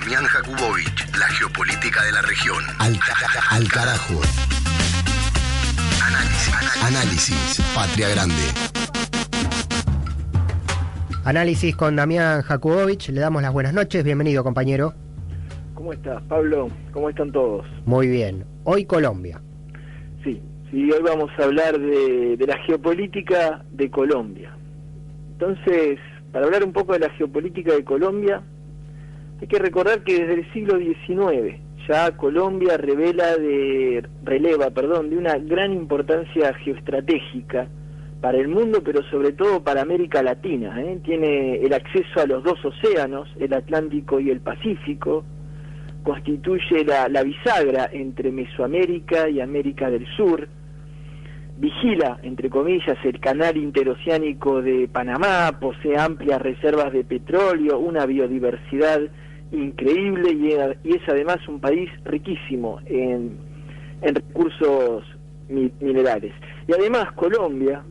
Damián Jakubowicz, la geopolítica de la región. Al carajo. Análisis, Patria Grande. Análisis con Damián Jakubowicz, le damos las buenas noches, bienvenido compañero. ¿Cómo estás, Pablo? ¿Cómo están todos? Muy bien, hoy Colombia. Sí, hoy vamos a hablar de la geopolítica de Colombia. Entonces, para hablar un poco de la geopolítica de Colombia, hay que recordar que desde el siglo XIX ya Colombia releva de una gran importancia geoestratégica para el mundo, pero sobre todo para América Latina. Tiene el acceso a los dos océanos, el Atlántico y el Pacífico, constituye la bisagra entre Mesoamérica y América del Sur, vigila, entre comillas, el canal interoceánico de Panamá, posee amplias reservas de petróleo, una biodiversidad increíble y es además un país riquísimo en recursos minerales. Y además Colombia,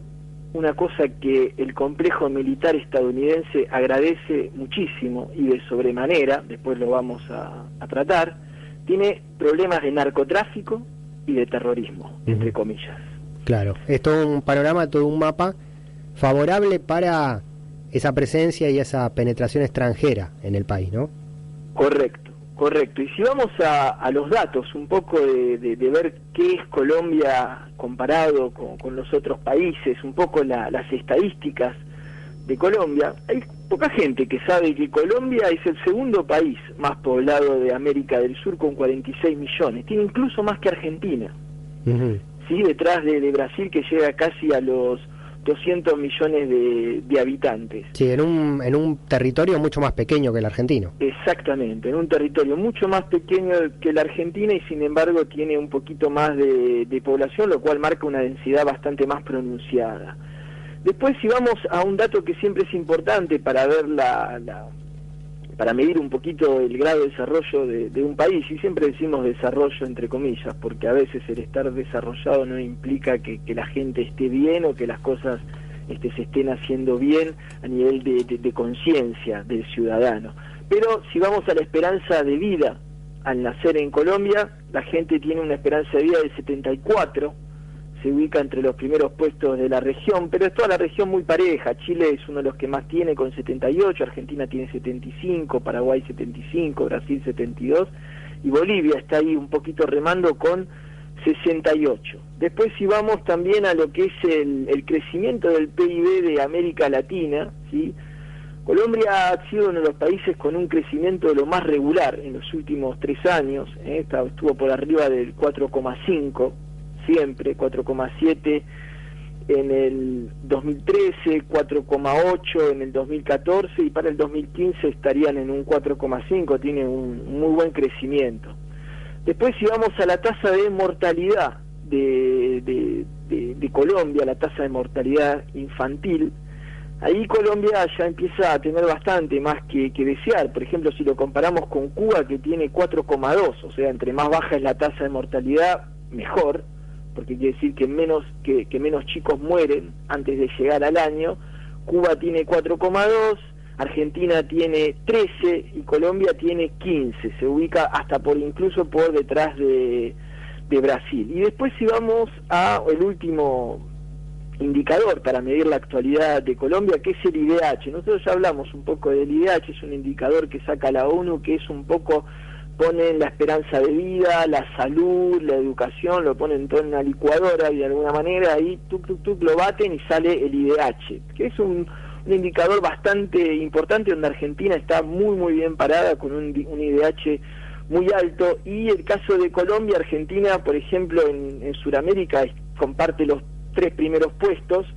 una cosa que el complejo militar estadounidense agradece muchísimo y de sobremanera, después lo vamos a tratar, tiene problemas de narcotráfico y de terrorismo, entre comillas. Claro, es todo un panorama, todo un mapa favorable para esa presencia y esa penetración extranjera en el país, ¿no? Correcto. Y si vamos a los datos, un poco de ver qué es Colombia comparado con los otros países, un poco las estadísticas de Colombia, hay poca gente que sabe que Colombia es el segundo país más poblado de América del Sur con 46 millones, tiene incluso más que Argentina, ¿sí? Detrás de Brasil, que llega casi a los 200 millones de habitantes. Sí, en un territorio mucho más pequeño que el argentino. Exactamente, en un territorio mucho más pequeño que el argentino y sin embargo tiene un poquito más de población, lo cual marca una densidad bastante más pronunciada. Después, si vamos a un dato que siempre es importante para ver para medir un poquito el grado de desarrollo de un país, y siempre decimos desarrollo entre comillas, porque a veces el estar desarrollado no implica que la gente esté bien o que las cosas se estén haciendo bien a nivel de conciencia del ciudadano. Pero si vamos a la esperanza de vida al nacer en Colombia, la gente tiene una esperanza de vida de 74, se ubica entre los primeros puestos de la región, pero es toda la región muy pareja. Chile es uno de los que más tiene con 78, Argentina tiene 75, Paraguay 75, Brasil 72 y Bolivia está ahí un poquito remando con 68. Después si vamos también a lo que es el crecimiento del PIB de América Latina, ¿sí? Colombia ha sido uno de los países con un crecimiento de lo más regular en los últimos 3 años, estuvo por arriba del 4,5, siempre, 4,7 en el 2013, 4,8 en el 2014 y para el 2015 estarían en un 4,5, tiene un muy buen crecimiento. Después si vamos a la tasa de mortalidad de Colombia, la tasa de mortalidad infantil, ahí Colombia ya empieza a tener bastante más que desear. Por ejemplo, si lo comparamos con Cuba, que tiene 4,2, o sea, entre más baja es la tasa de mortalidad, mejor, porque quiere decir que menos chicos mueren antes de llegar al año. Cuba tiene 4,2, Argentina tiene 13 y Colombia tiene 15, se ubica hasta incluso por detrás de Brasil. Y después si vamos a el último indicador para medir la actualidad de Colombia, que es el IDH. Nosotros ya hablamos un poco del IDH, es un indicador que saca la ONU, que es un poco, ponen la esperanza de vida, la salud, la educación, lo ponen todo en una licuadora y de alguna manera ahí lo baten y sale el IDH, que es un indicador bastante importante donde Argentina está muy bien parada con un IDH muy alto. Y el caso de Colombia, Argentina, por ejemplo, en Sudamérica comparte los 3 primeros puestos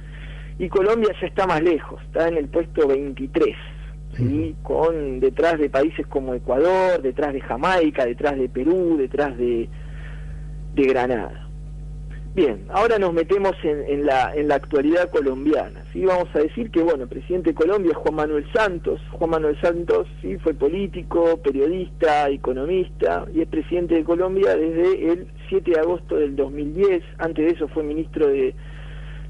y Colombia ya está más lejos, está en el puesto 23. ¿Sí? Con detrás de países como Ecuador, detrás de Jamaica, detrás de Perú, detrás de Granada. Bien, ahora nos metemos en la actualidad colombiana. ¿Sí? Vamos a decir que, bueno, el presidente de Colombia es Juan Manuel Santos. Juan Manuel Santos, ¿sí? Fue político, periodista, economista y es presidente de Colombia desde el 7 de agosto del 2010. Antes de eso fue ministro de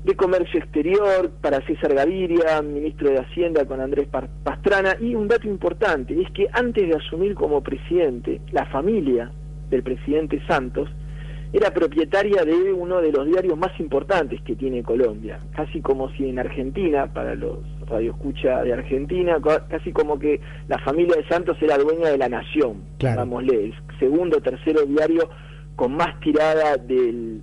de Comercio Exterior para César Gaviria, ministro de Hacienda con Andrés Pastrana. Y un dato importante es que antes de asumir como presidente, la familia del presidente Santos era propietaria de uno de los diarios más importantes que tiene Colombia, casi como si en Argentina, para los radioescucha de Argentina, casi como que la familia de Santos era dueña de La Nación, claro. Digámosle, el segundo o tercero diario con más tirada del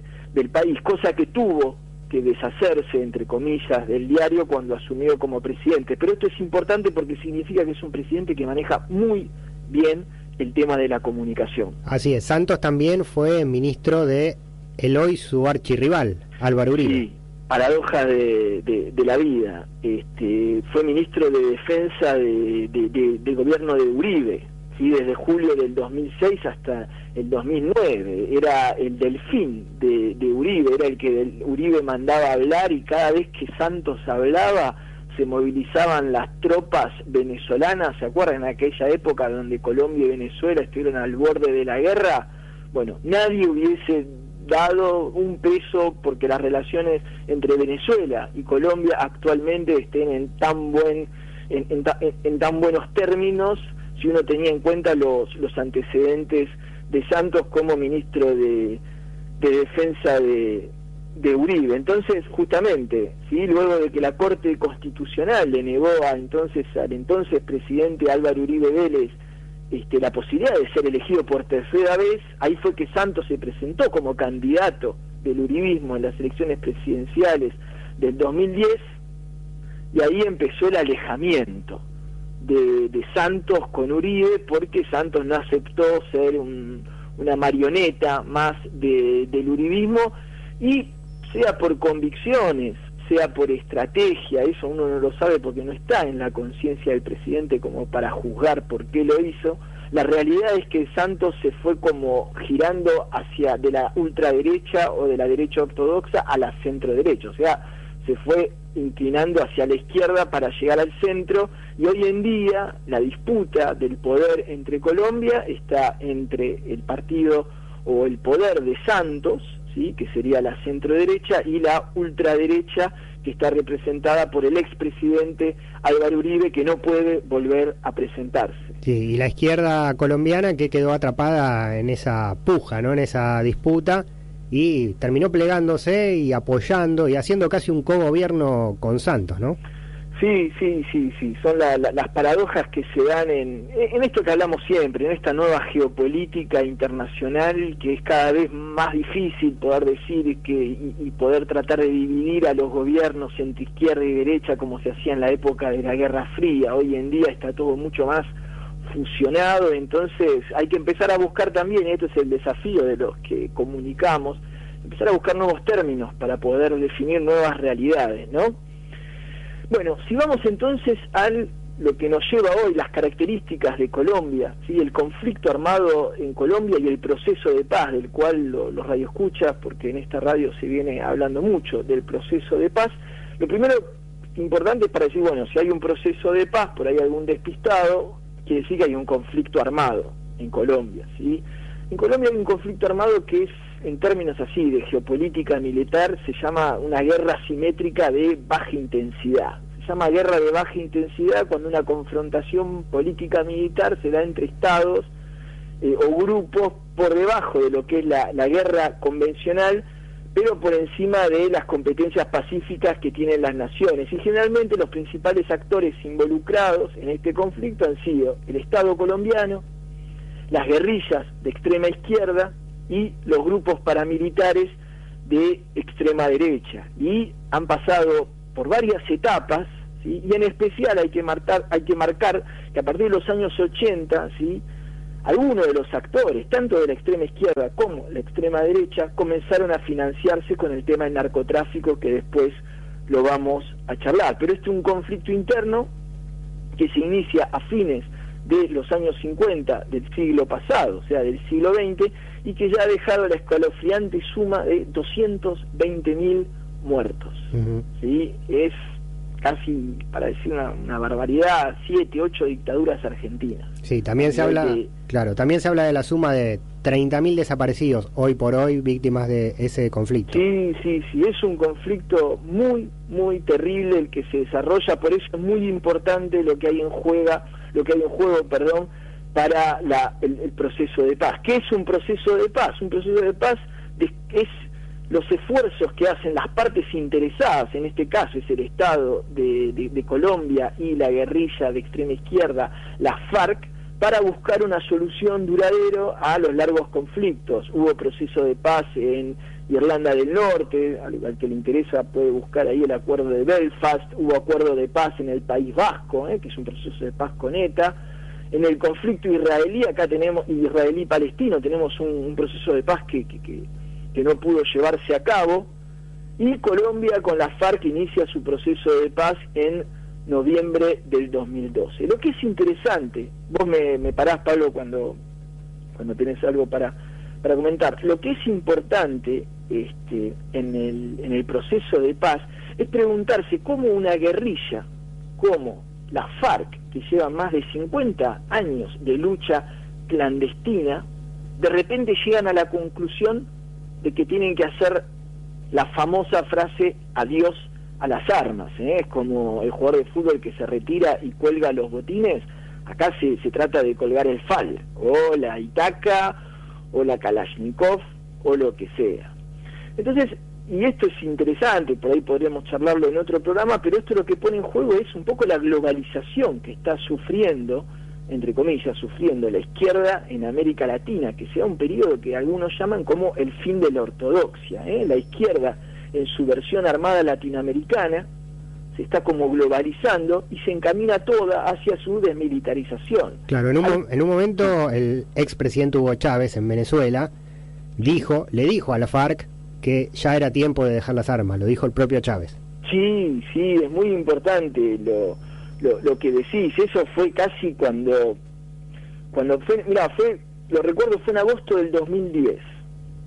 país, cosa que tuvo que deshacerse, entre comillas, del diario cuando asumió como presidente. Pero esto es importante porque significa que es un presidente que maneja muy bien el tema de la comunicación. Así es, Santos también fue ministro de hoy su archirrival, Álvaro Uribe. Sí, paradoja de la vida. Fue ministro de Defensa del gobierno de Uribe, ¿sí? Desde julio del 2006 hasta el 2009. Era el delfín de Uribe, era el que Uribe mandaba hablar, y cada vez que Santos hablaba se movilizaban las tropas venezolanas. ¿Se acuerdan en aquella época donde Colombia y Venezuela estuvieron al borde de la guerra? Bueno, nadie hubiese dado un peso porque las relaciones entre Venezuela y Colombia actualmente estén en tan buenos términos, si uno tenía en cuenta los antecedentes de Santos como ministro de Defensa de Uribe. Entonces, justamente, ¿sí? Luego de que la Corte Constitucional le negó al entonces presidente Álvaro Uribe Vélez la posibilidad de ser elegido por tercera vez, ahí fue que Santos se presentó como candidato del uribismo en las elecciones presidenciales del 2010, y ahí empezó el alejamiento de Santos con Uribe, porque Santos no aceptó ser una marioneta más del uribismo, y sea por convicciones, sea por estrategia, eso uno no lo sabe porque no está en la conciencia del presidente como para juzgar por qué lo hizo. La realidad es que Santos se fue como girando hacia de la ultraderecha o de la derecha ortodoxa a la centro-derecha, o sea, se fue inclinando hacia la izquierda para llegar al centro, y hoy en día la disputa del poder entre Colombia está entre el partido o el poder de Santos, ¿sí? Que sería la centro-derecha, y la ultraderecha, que está representada por el expresidente Álvaro Uribe, que no puede volver a presentarse. Sí, y la izquierda colombiana que quedó atrapada en esa puja, ¿no? En esa disputa, y terminó plegándose y apoyando y haciendo casi un cogobierno con Santos, ¿no? Sí, son las paradojas que se dan en esto que hablamos siempre, en esta nueva geopolítica internacional, que es cada vez más difícil poder decir y poder tratar de dividir a los gobiernos entre izquierda y derecha como se hacía en la época de la Guerra Fría. Hoy en día está todo mucho más fusionado, entonces hay que empezar a buscar también, y esto es el desafío de los que comunicamos, empezar a buscar nuevos términos para poder definir nuevas realidades, ¿no? Bueno, si vamos entonces a lo que nos lleva hoy, las características de Colombia, ¿sí? El conflicto armado en Colombia y el proceso de paz, del cual los radioescuchas, porque en esta radio se viene hablando mucho del proceso de paz. Lo primero importante es para decir, bueno, si hay un proceso de paz, por ahí algún despistado, quiere decir que hay un conflicto armado en Colombia, ¿sí? En Colombia hay un conflicto armado que es, en términos así de geopolítica militar, se llama una guerra asimétrica de baja intensidad. Se llama guerra de baja intensidad cuando una confrontación política militar se da entre estados o grupos por debajo de lo que es la guerra convencional, pero por encima de las competencias pacíficas que tienen las naciones. Y generalmente los principales actores involucrados en este conflicto han sido el Estado colombiano, las guerrillas de extrema izquierda y los grupos paramilitares de extrema derecha, y han pasado por varias etapas, ¿sí? Y en especial hay que marcar que a partir de los años 80, ¿sí? Algunos de los actores, tanto de la extrema izquierda como la extrema derecha, comenzaron a financiarse con el tema del narcotráfico, que después lo vamos a charlar. Pero este es un conflicto interno que se inicia a fines de los años 50 del siglo pasado, o sea, del siglo XX, y que ya ha dejado la escalofriante suma de 220.000 muertos. ¿Sí? Es casi, para decir una barbaridad, 7, 8 dictaduras argentinas. Sí, también se habla, también se habla de la suma de 30.000 desaparecidos hoy por hoy, víctimas de ese conflicto. Sí, es un conflicto muy, muy terrible el que se desarrolla, por eso es muy importante lo que hay en juego, para el proceso de paz. ¿Qué es un proceso de paz? Un proceso de paz es los esfuerzos que hacen las partes interesadas, en este caso es el Estado de Colombia y la guerrilla de extrema izquierda, la FARC, para buscar una solución duradera a los largos conflictos. Hubo proceso de paz en Irlanda del Norte, al que le interesa puede buscar ahí el acuerdo de Belfast, hubo acuerdo de paz en el País Vasco, que es un proceso de paz con ETA. En el conflicto israelí, acá tenemos, israelí-palestino, tenemos un proceso de paz que no pudo llevarse a cabo, y Colombia con la FARC inicia su proceso de paz en noviembre del 2012. Lo que es interesante, vos me parás, Pablo, cuando tenés algo para comentar, lo que es importante en el proceso de paz es preguntarse cómo una guerrilla como la FARC, que lleva más de 50 años de lucha clandestina, de repente llegan a la conclusión de que tienen que hacer la famosa frase adiós a las armas, es como el jugador de fútbol que se retira y cuelga los botines. Acá se trata de colgar el FAL, o la Itaca, o la Kalashnikov, o lo que sea. Entonces, y esto es interesante, por ahí podríamos charlarlo en otro programa, pero esto lo que pone en juego es un poco la globalización que está sufriendo, entre comillas, la izquierda en América Latina, que sea un periodo que algunos llaman como el fin de la ortodoxia. La izquierda, en su versión armada latinoamericana, se está como globalizando y se encamina toda hacia su desmilitarización. Claro, en un momento el expresidente Hugo Chávez en Venezuela le dijo a la FARC que ya era tiempo de dejar las armas, lo dijo el propio Chávez. Sí, es muy importante lo que decís. Eso fue casi cuando fue, lo recuerdo, fue en agosto del 2010,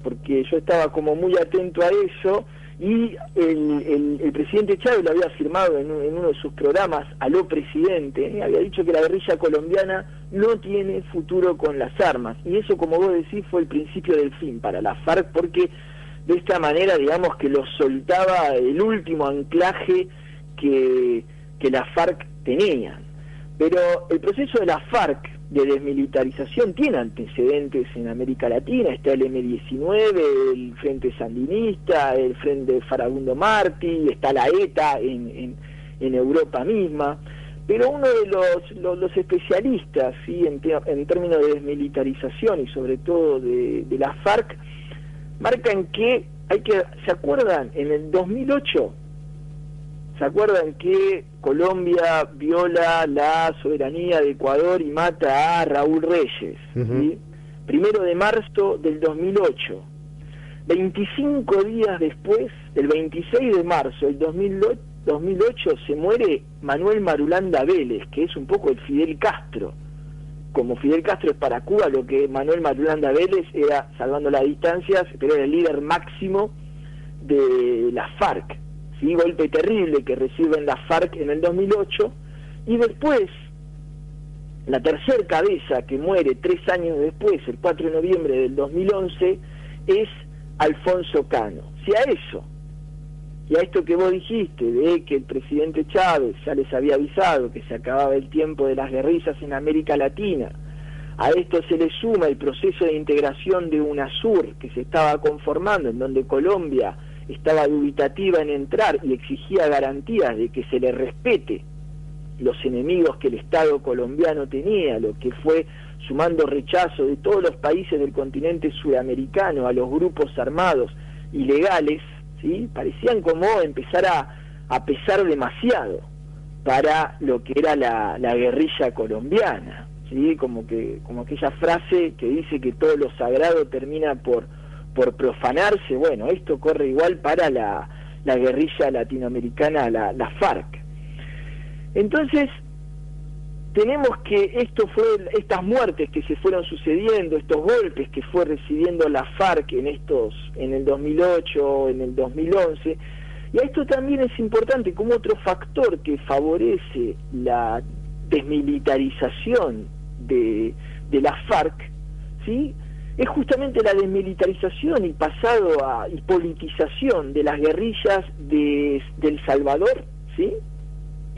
porque yo estaba como muy atento a eso, y el presidente Chávez lo había afirmado en uno de sus programas, Aló Presidente, había dicho que la guerrilla colombiana no tiene futuro con las armas, y eso, como vos decís, fue el principio del fin para la FARC, porque de esta manera, digamos, que lo soltaba el último anclaje que la FARC tenía. Pero el proceso de la FARC de desmilitarización tiene antecedentes en América Latina. Está el M-19, el Frente Sandinista, el Frente Farabundo Martí, está la ETA en Europa misma. Pero uno de los especialistas, ¿sí?, en términos de desmilitarización y sobre todo de la FARC, marcan que ¿se acuerdan? En el 2008, ¿se acuerdan que Colombia viola la soberanía de Ecuador y mata a Raúl Reyes? ¿Sí? 1 de marzo del 2008. 25 días después, el 26 de marzo del 2008, se muere Manuel Marulanda Vélez, que es un poco el Fidel Castro. Como Fidel Castro es para Cuba, lo que Manuel Marulanda Vélez era, salvando las distancias, pero era el líder máximo de la FARC. ¿Sí? Golpe terrible que reciben la FARC en el 2008, y después, la tercer cabeza que muere 3 años después, el 4 de noviembre del 2011, es Alfonso Cano. Si a eso, y a esto que vos dijiste, de que el presidente Chávez ya les había avisado que se acababa el tiempo de las guerrillas en América Latina, a esto se le suma el proceso de integración de UNASUR que se estaba conformando, en donde Colombia estaba dubitativa en entrar y exigía garantías de que se le respete los enemigos que el Estado colombiano tenía, lo que fue sumando rechazo de todos los países del continente sudamericano a los grupos armados ilegales, ¿sí? Parecían como empezar a pesar demasiado para lo que era la guerrilla colombiana, ¿sí? Como aquella frase que dice que todo lo sagrado termina por profanarse. Bueno, esto corre igual para la guerrilla latinoamericana, la FARC. Entonces, tenemos que estas muertes que se fueron sucediendo, estos golpes que fue recibiendo la FARC en el 2008, en el 2011, Y a esto también es importante como otro factor que favorece la desmilitarización de la FARC, ¿sí?, es justamente la desmilitarización y y politización de las guerrillas de El Salvador, ¿sí?,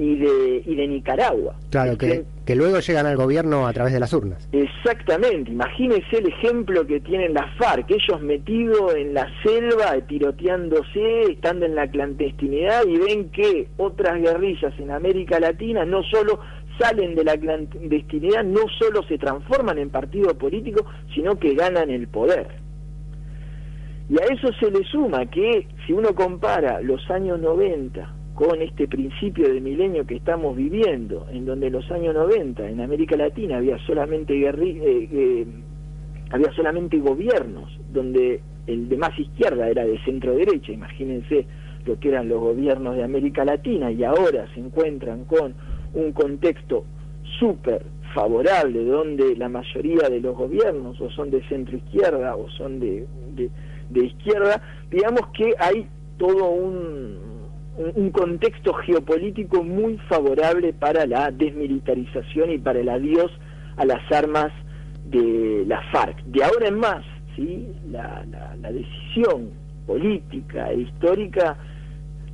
y de Nicaragua. Claro, que luego llegan al gobierno a través de las urnas. Exactamente, imagínense el ejemplo que tienen las FARC, ellos metidos en la selva, tiroteándose, estando en la clandestinidad, y ven que otras guerrillas en América Latina no solo salen de la clandestinidad, no solo se transforman en partido político, sino que ganan el poder. Y a eso se le suma que, si uno compara los años 90 con este principio de milenio que estamos viviendo, en donde en los años 90 en América Latina había solamente gobiernos donde el de más izquierda era de centro derecha, imagínense lo que eran los gobiernos de América Latina, y ahora se encuentran con un contexto súper favorable donde la mayoría de los gobiernos o son de centro izquierda o son de izquierda, digamos que hay todo un contexto geopolítico muy favorable para la desmilitarización y para el adiós a las armas de la FARC. De ahora en más, ¿sí?, la decisión política e histórica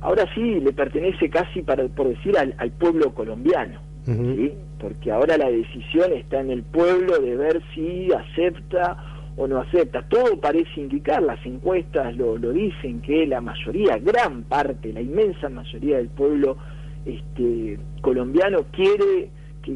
ahora sí le pertenece casi, por decir, al pueblo colombiano, ¿sí?, porque ahora la decisión está en el pueblo de ver si acepta o no acepta. Todo parece indicar, las encuestas lo dicen, que la mayoría, gran parte, la inmensa mayoría del pueblo colombiano quiere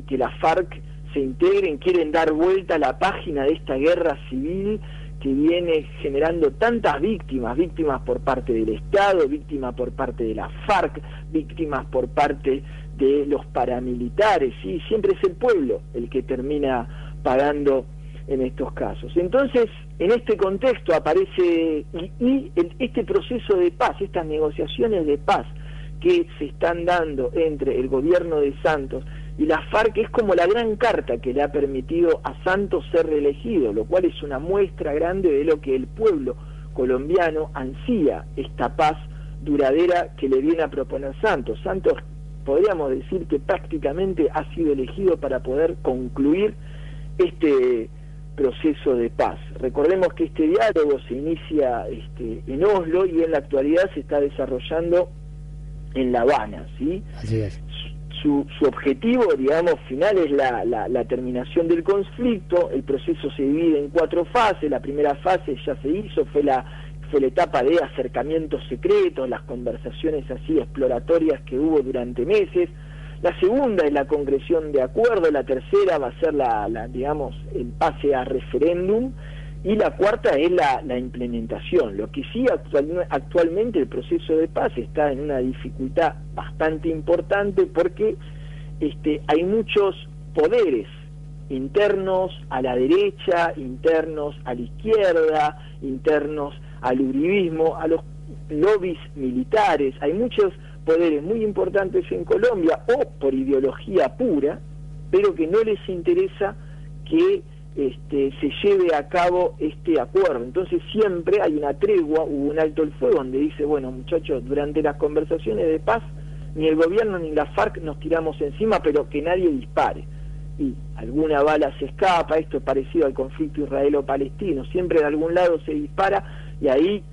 que la FARC se integren, quieren dar vuelta a la página de esta guerra civil que viene generando tantas víctimas por parte del Estado, víctimas por parte de la FARC, víctimas por parte de los paramilitares, ¿sí? Siempre es el pueblo el que termina pagando en estos casos. Entonces, en este contexto aparece este proceso de paz, estas negociaciones de paz que se están dando entre el gobierno de Santos y la FARC, es como la gran carta que le ha permitido a Santos ser reelegido, lo cual es una muestra grande de lo que el pueblo colombiano ansía, esta paz duradera que le viene a proponer Santos. Santos, podríamos decir que prácticamente ha sido elegido para poder concluir este proceso de paz. Recordemos que este diálogo se inicia en Oslo y en la actualidad se está desarrollando en La Habana, ¿sí? Así es. Su objetivo, digamos, final es la terminación del conflicto. El proceso se divide en 4 fases. La primera fase ya se hizo, fue la etapa de acercamientos secretos, las conversaciones así exploratorias que hubo durante meses. La segunda es la concreción de acuerdo, la tercera va a ser digamos, el pase a referéndum, y la cuarta es la implementación. Lo que sí, actualmente el proceso de paz está en una dificultad bastante importante porque hay muchos poderes internos a la derecha, internos a la izquierda, internos al uribismo, a los lobbies militares. Hay muchos poderes muy importantes en Colombia, o por ideología pura, pero que no les interesa que se lleve a cabo este acuerdo. Entonces siempre hay una tregua, hubo un alto el fuego donde dice, bueno, muchachos, durante las conversaciones de paz ni el gobierno ni la FARC nos tiramos encima, pero que nadie dispare. Y alguna bala se escapa, esto es parecido al conflicto israelo-palestino, siempre de algún lado se dispara y ahí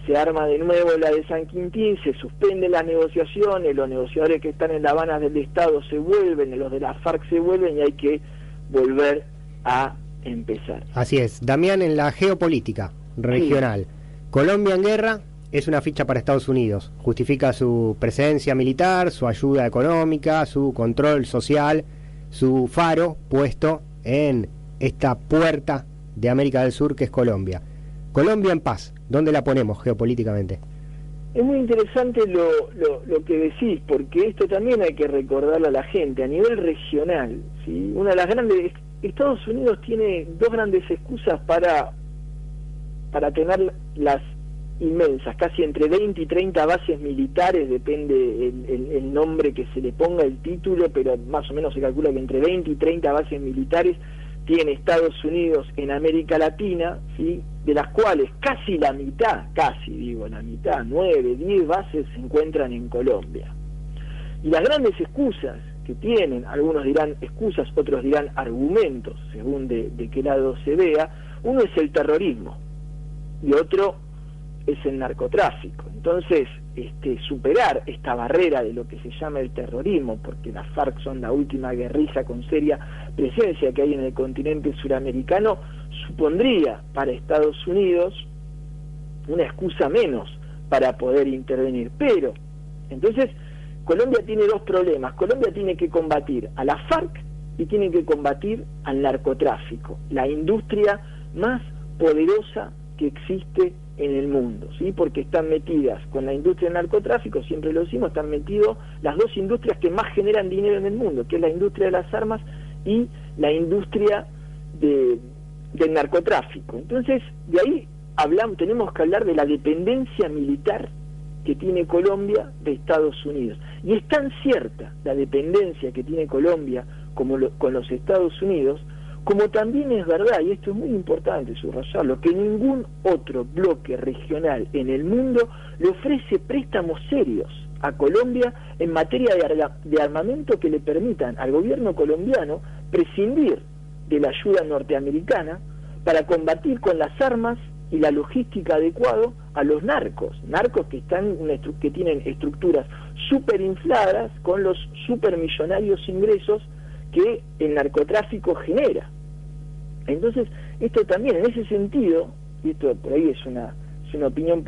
se arma de nuevo la de San Quintín, se suspenden las negociaciones, los negociadores que están en La Habana del Estado se vuelven, los de la FARC se vuelven y hay que volver a empezar. Así es. Damián, en la geopolítica regional, sí. Colombia en guerra es una ficha para Estados Unidos. Justifica su presencia militar, su ayuda económica, su control social, su faro puesto en esta puerta de América del Sur que es Colombia. Colombia en paz, ¿dónde la ponemos geopolíticamente? Es muy interesante lo que decís, porque esto también hay que recordarle a la gente a nivel regional, ¿sí? Una de las grandes, Estados Unidos tiene 2 grandes excusas para tener las inmensas, casi entre 20 y 30 bases militares, depende el nombre que se le ponga, el título, pero más o menos se calcula que entre 20 y 30 bases militares tiene Estados Unidos en América Latina, ¿sí?, de las cuales casi la mitad, 9, 10 bases se encuentran en Colombia. Y las grandes excusas que tienen, algunos dirán excusas, otros dirán argumentos, según de qué lado se vea, uno es el terrorismo y otro es el narcotráfico. Entonces, superar esta barrera de lo que se llama el terrorismo, porque las FARC son la última guerrilla con seria presencia que hay en el continente suramericano, supondría para Estados Unidos una excusa menos para poder intervenir. Pero, entonces, Colombia tiene dos problemas. Colombia tiene que combatir a la FARC y tiene que combatir al narcotráfico, la industria más poderosa que existe en el mundo, ¿sí? Porque están metidas con la industria del narcotráfico, siempre lo decimos, están metidos las dos industrias que más generan dinero en el mundo, que es la industria de las armas y la industria del narcotráfico. Entonces, de ahí tenemos que hablar de la dependencia militar que tiene Colombia de Estados Unidos. Y es tan cierta la dependencia que tiene Colombia con los Estados Unidos, como también es verdad, y esto es muy importante subrayarlo, que ningún otro bloque regional en el mundo le ofrece préstamos serios a Colombia en materia de armamento que le permitan al gobierno colombiano prescindir de la ayuda norteamericana para combatir con las armas y la logística adecuada a los narcos que tienen estructuras superinfladas con los supermillonarios ingresos que el narcotráfico genera. Entonces, esto también, en ese sentido, y esto por ahí es una opinión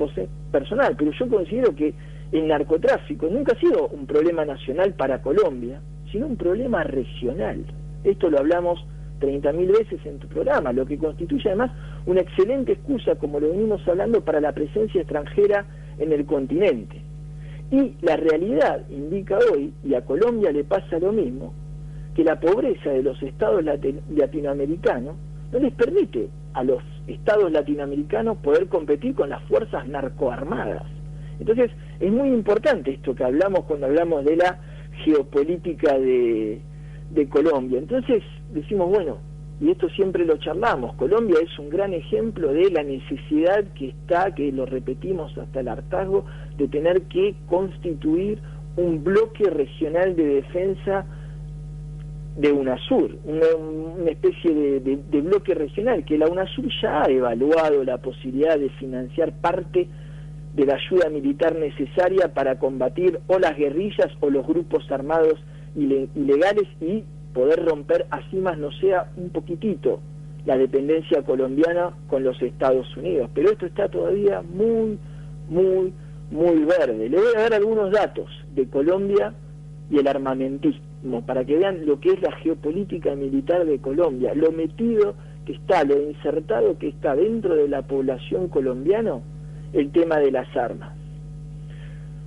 personal, pero yo considero que el narcotráfico nunca ha sido un problema nacional para Colombia, sino un problema regional. Esto lo hablamos 30.000 veces en tu programa, lo que constituye además una excelente excusa, como lo venimos hablando, para la presencia extranjera en el continente. Y la realidad indica hoy, y a Colombia le pasa lo mismo, que la pobreza de los estados latinoamericanos no les permite a los estados latinoamericanos poder competir con las fuerzas narcoarmadas. Entonces, es muy importante esto que hablamos cuando hablamos de la geopolítica de Colombia. Entonces, decimos, bueno, y esto siempre lo charlamos, Colombia es un gran ejemplo de la necesidad que lo repetimos hasta el hartazgo, de tener que constituir un bloque regional de defensa de UNASUR, una especie de bloque regional, que la UNASUR ya ha evaluado la posibilidad de financiar parte de la ayuda militar necesaria para combatir o las guerrillas o los grupos armados ilegales y poder romper, así más no sea, un poquitito la dependencia colombiana con los Estados Unidos. Pero esto está todavía muy, muy, muy verde. Le voy a dar algunos datos de Colombia y el armamentismo, para que vean lo que es la geopolítica militar de Colombia, lo metido que está, lo insertado que está dentro de la población colombiana el tema de las armas.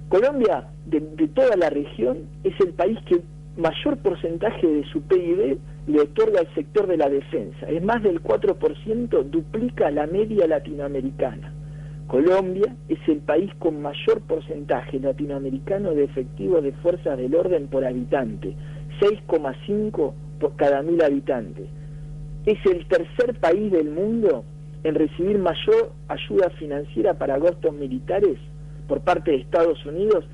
Colombia, de toda la región, es el país que mayor porcentaje de su PIB le otorga al sector de la defensa. Es más del 4%, duplica la media latinoamericana. Colombia es el país con mayor porcentaje latinoamericano de efectivos de fuerzas del orden por habitante, 6,5 por cada 1.000 habitantes. Es el tercer país del mundo en recibir mayor ayuda financiera para gastos militares por parte de Estados Unidos,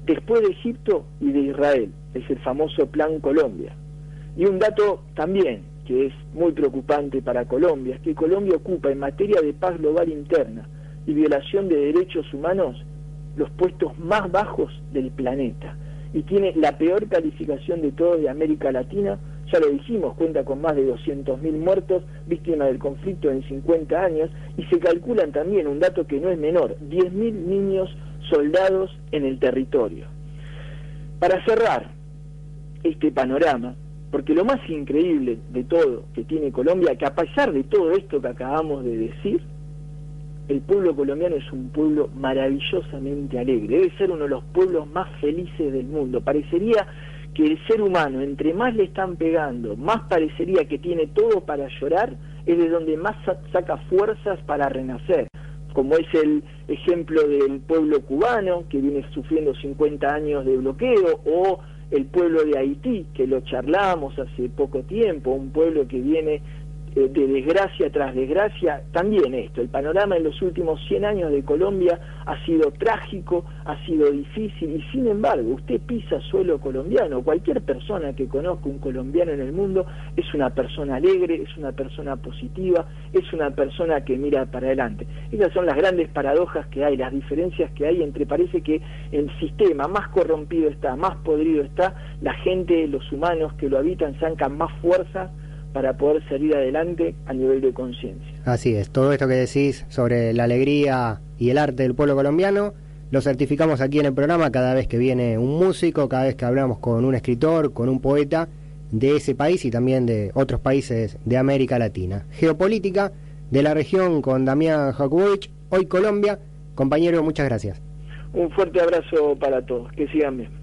después de Egipto y de Israel. Es el famoso Plan Colombia. Y un dato también que es muy preocupante para Colombia, es que Colombia ocupa en materia de paz global interna y violación de derechos humanos los puestos más bajos del planeta, y tiene la peor calificación de todos de América Latina. Ya lo dijimos, cuenta con más de 200.000 muertos víctimas del conflicto en 50 años, y se calculan también, un dato que no es menor, 10.000 niños soldados en el territorio. Para cerrar este panorama, porque lo más increíble de todo que tiene Colombia, que a pesar de todo esto que acabamos de decir, el pueblo colombiano es un pueblo maravillosamente alegre, debe ser uno de los pueblos más felices del mundo. Parecería que el ser humano, entre más le están pegando, más parecería que tiene todo para llorar, es de donde más saca fuerzas para renacer, como es el ejemplo del pueblo cubano, que viene sufriendo 50 años de bloqueo, o el pueblo de Haití, que lo charlamos hace poco tiempo, un pueblo que viene de desgracia tras desgracia. También esto, el panorama en los últimos 100 años de Colombia ha sido trágico, ha sido difícil, y sin embargo usted pisa suelo colombiano, cualquier persona que conozca un colombiano en el mundo es una persona alegre, es una persona positiva, es una persona que mira para adelante. Esas son las grandes paradojas que hay, las diferencias que hay entre, parece que el sistema más corrompido está, más podrido está, la gente, los humanos que lo habitan sacan más fuerza para poder salir adelante a nivel de conciencia. Así es, todo esto que decís sobre la alegría y el arte del pueblo colombiano, lo certificamos aquí en el programa cada vez que viene un músico, cada vez que hablamos con un escritor, con un poeta de ese país y también de otros países de América Latina. Geopolítica de la región con Damián Jakubowicz, hoy Colombia. Compañero, muchas gracias. Un fuerte abrazo para todos, que sigan bien.